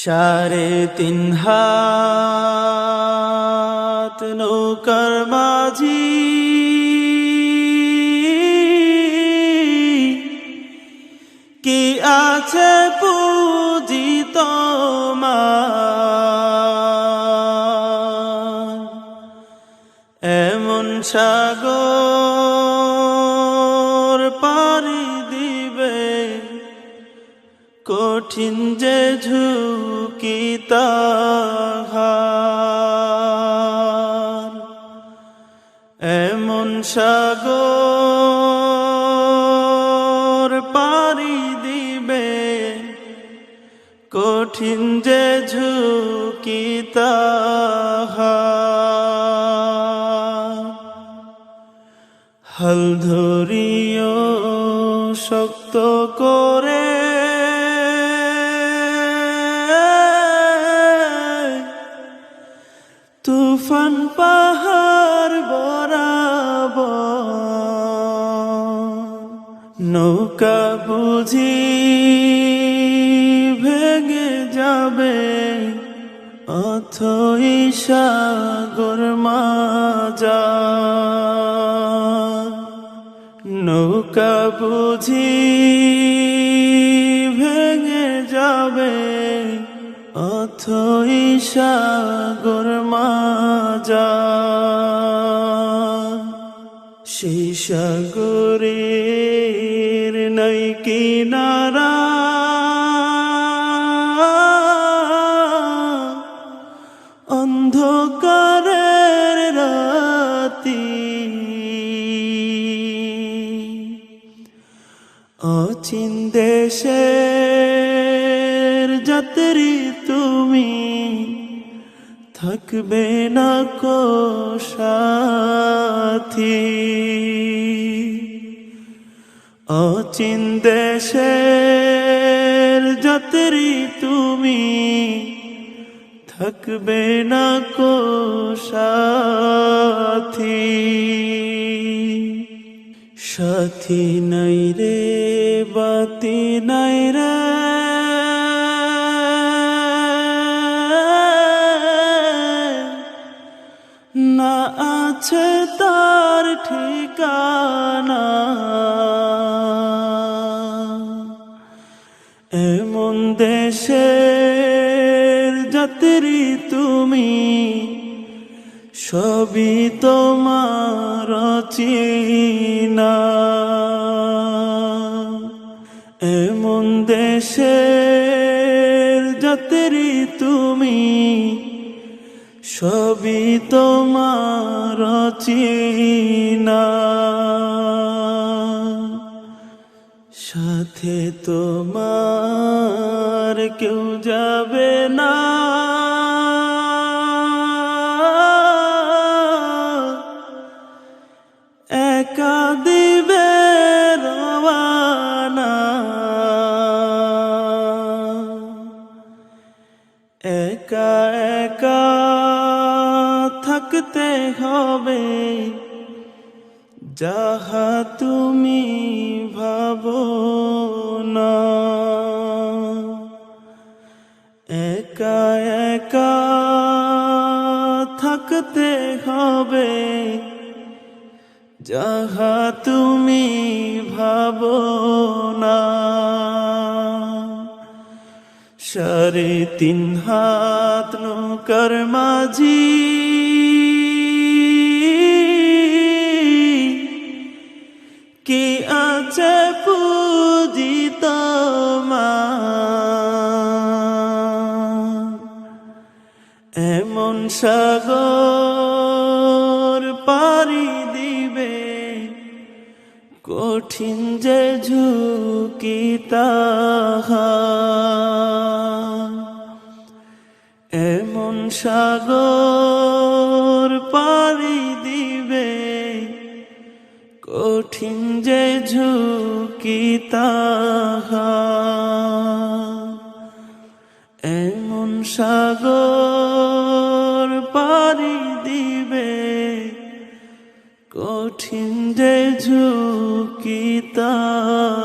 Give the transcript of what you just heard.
3.5 হাত নৌকার মাঝি কি আছে পুঁজি তোমার, এমন সাগর পাড়ি দিবে কঠিন যে ঝুঁকি তাহার, এমন সাগর পাড়ি দিবে কঠিন যে ঝুঁকি তাহার। হাল ধরিও শক্ত করে তুফান পাহাড় বরাবর, নৌকা বুঝি ভেঙে যাবে অথই সাগর মাঝার, নৌকা বুঝি ভেঙে যাবে অথই সাগর মাঝার। সেই সাগরের নাই কিনারা, অন্ধকারের রাতি, অচিন দেশের যাত্রী তুমি, থাকবে না কো সাথী। অচিন দেশের যাত্রী তুমি, থাকবে না কো সাথী। সাথী নাই রে বাতি নাই রে, না আছে তার ঠিকানা, এমন দেশের যাত্রী তুমি, সবই তোমার চিনা, এমন দেশের যাত্রী তুমি, সবই তোমার চিনা। সাথে তোমার কেউ যাবে না, একা দিবে রওয়ানা, একা একা থাকতে হবে যাহা তুমি ভাবো না, একা একা থাকতে হবে যাহা তুমি ভাবো না। 3.5 হাত নৌকার মাঝি কি আছে পুঁজি তোমার, এমন সাগর পাড়ি দিবে কঠিন যে ঝুঁকি তাহার, এমন সাগর পাড়ি দিবে কঠিন যে ঝুঁকি তাহার, এমন সাগর পাড়ি দিবে কঠিন যে ঝুঁকি তাহার।